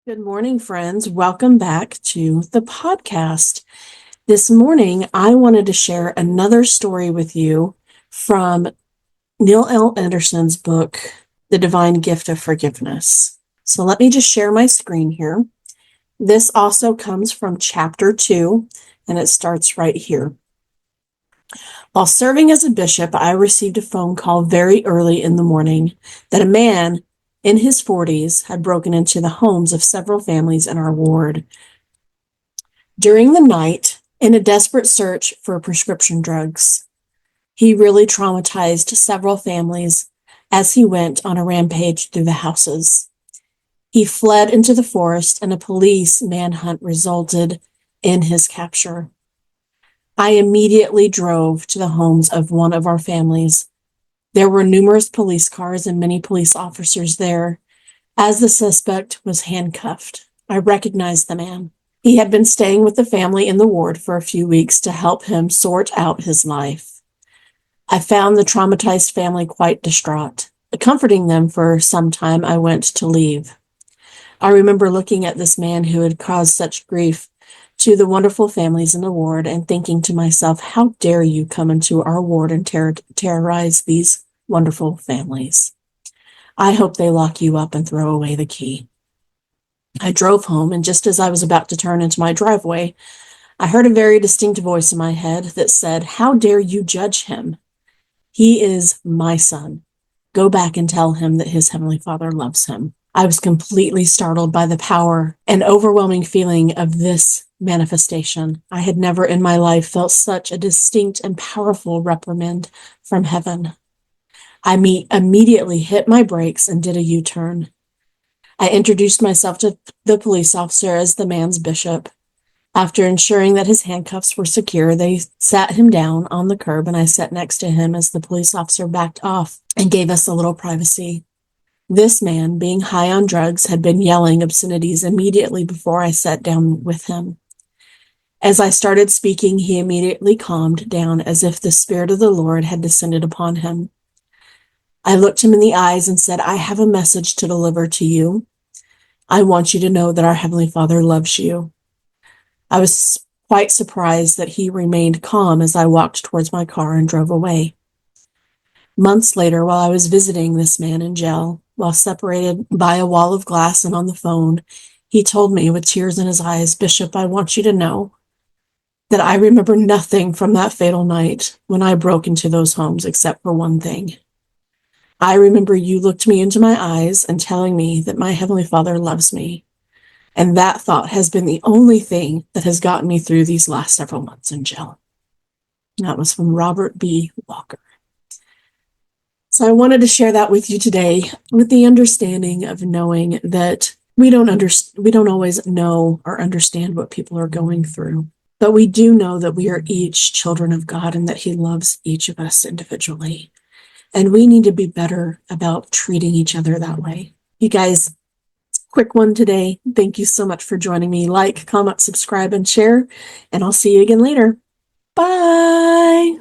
Good morning, friends. Welcome back to the podcast. This morning, I wanted to share another story with you from Neil L. Anderson's book, The Divine Gift of Forgiveness. So let me just share my screen here. This also comes from chapter 2, and it starts right here. While serving as a bishop, I received a phone call very early in the morning that a man in his 40s had broken into the homes of several families in our ward. During the night, in a desperate search for prescription drugs, he really traumatized several families as he went on a rampage through the houses. He fled into the forest, and a police manhunt resulted in his capture. I immediately drove to the homes of one of our families. There were numerous police cars and many police officers there. As the suspect was handcuffed, I recognized the man. He had been staying with the family in the ward for a few weeks to help him sort out his life. I found the traumatized family quite distraught. Comforting them for some time, I went to leave. I remember looking at this man who had caused such grief to the wonderful families in the ward and thinking to myself, how dare you come into our ward and terrorize these wonderful families? I hope they lock you up and throw away the key. I drove home, and just as I was about to turn into my driveway, I heard a very distinct voice in my head that said, how dare you judge him? He is my son. Go back and tell him that his Heavenly Father loves him. I was completely startled by the power and overwhelming feeling of this manifestation. I had never in my life felt such a distinct and powerful reprimand from heaven. I immediately hit my brakes and did a U-turn. I introduced myself to the police officer as the man's bishop. After ensuring that his handcuffs were secure, they sat him down on the curb, and I sat next to him as the police officer backed off and gave us a little privacy. This man, being high on drugs, had been yelling obscenities immediately before I sat down with him. As I started speaking, he immediately calmed down as if the Spirit of the Lord had descended upon him. I looked him in the eyes and said, I have a message to deliver to you. I want you to know that our Heavenly Father loves you. I was quite surprised that he remained calm as I walked towards my car and drove away. Months later, while I was visiting this man in jail, while separated by a wall of glass and on the phone, he told me with tears in his eyes, Bishop, I want you to know that I remember nothing from that fatal night when I broke into those homes except for one thing. I remember you looked me into my eyes and telling me that my Heavenly Father loves me. And that thought has been the only thing that has gotten me through these last several months in jail. That was from Robert B. Walker. So I wanted to share that with you today with the understanding of knowing that we don't always know or understand what people are going through. But we do know that we are each children of God and that He loves each of us individually. And we need to be better about treating each other that way. You guys, quick one today. Thank you so much for joining me. Like, comment, subscribe, and share. And I'll see you again later. Bye.